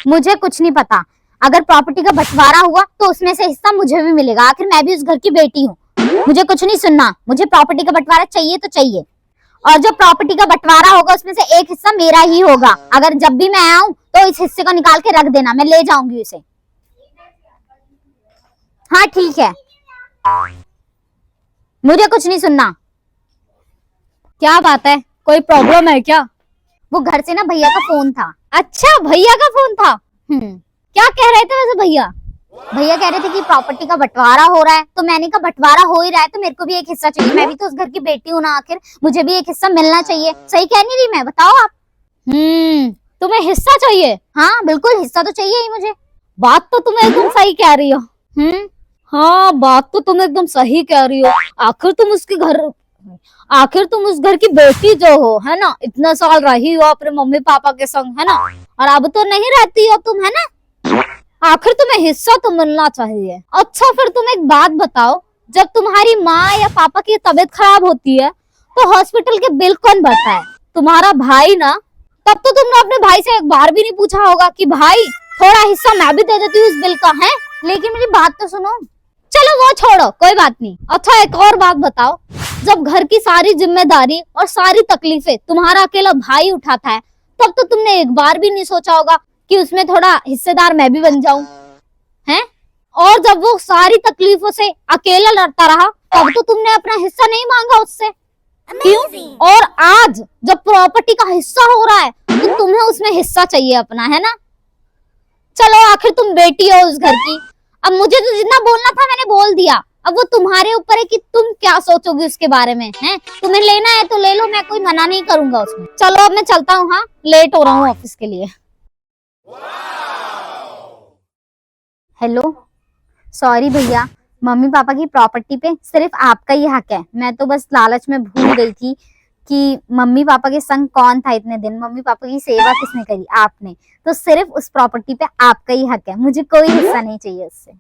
मुझे कुछ नहीं पता। अगर प्रॉपर्टी का बंटवारा हुआ तो उसमें से हिस्सा मुझे भी मिलेगा, आखिर मैं भी उस घर की बेटी हूँ। मुझे कुछ नहीं सुनना, मुझे प्रॉपर्टी का बंटवारा चाहिए तो चाहिए। और जो प्रॉपर्टी का बंटवारा होगा उसमें से एक हिस्सा मेरा ही होगा। अगर जब भी मैं आऊं तो इस हिस्से को निकाल के रख देना, मैं ले जाऊंगी उसे। हाँ ठीक है, मुझे कुछ नहीं सुनना। क्या बात है, कोई प्रॉब्लम है क्या? वो घर से ना भैया का फोन था। अच्छा, भैया का फोन था। क्या कह रहे थे वैसे भैया? भैया कह रहे थे कि प्रॉपर्टी का बंटवारा हो रहा है, तो मैंने कहा बंटवारा हो ही रहा है तो मेरे को भी एक हिस्सा चाहिए। मैं भी तो उस घर की बेटी हूँ ना, आखिर मुझे भी एक हिस्सा मिलना चाहिए। सही कह नहीं रही मैं? बताओ आप। तुम्हें हिस्सा चाहिए? हाँ बिल्कुल, हिस्सा तो चाहिए ही मुझे। बात तो तुम एकदम सही कह रही हो। हाँ, बात तो तुम एकदम सही कह रही हो। आखिर तुम उस घर की बेटी जो हो, है ना? इतना साल रही हो अपने मम्मी पापा के संग, है ना? और अब तो नहीं रहती हो तुम, है ना? आखिर तुम्हें हिस्सा तो मिलना चाहिए। अच्छा, फिर तुम एक बात बताओ, जब तुम्हारी माँ या पापा की तबीयत खराब होती है तो हॉस्पिटल के बिल कौन भरता है? तुम्हारा भाई ना? तब तो तुमने अपने भाई से एक बार भी नहीं पूछा होगा कि भाई थोड़ा हिस्सा मैं भी दे देती हूँ इस बिल का, है? लेकिन मेरी बात तो सुनो। चलो वो छोड़ो, कोई बात नहीं। अच्छा, एक और बात बताओ, जब घर की सारी जिम्मेदारी और सारी तकलीफें तुम्हारा अकेला भाई उठाता है, तब तो तुमने एक बार भी नहीं सोचा होगा कि उसमें थोड़ा हिस्सेदार मैं भी बन जाऊं, हैं? और जब वो सारी तकलीफों से अकेला लड़ता रहा, तब तो तुमने अपना हिस्सा नहीं मांगा उससे, क्यों? और आज जब प्रॉपर्टी का हिस्सा हो रहा है तो तुम्हें उसमें हिस्सा चाहिए अपना, है ना? चलो, आखिर तुम बेटी हो उस घर की। अब मुझे तो जितना बोलना था मैंने बोल दिया। अब वो तुम्हारे ऊपर है कि तुम क्या सोचोगे उसके बारे में, हैं? तुम्हें लेना है तो ले लो, मैं कोई मना नहीं करूंगा उसमें। चलो अब मैं चलता हूँ, हाँ लेट हो रहा हूँ ऑफिस के लिए। हेलो, सॉरी भैया, मम्मी पापा की प्रॉपर्टी पे सिर्फ आपका ही हक है। मैं तो बस लालच में भूल गई थी कि मम्मी पापा के संग कौन था इतने दिन, मम्मी पापा की सेवा किसने करी? आपने। तो सिर्फ उस प्रॉपर्टी पे आपका ही हक है, मुझे कोई हिस्सा नहीं चाहिए उससे।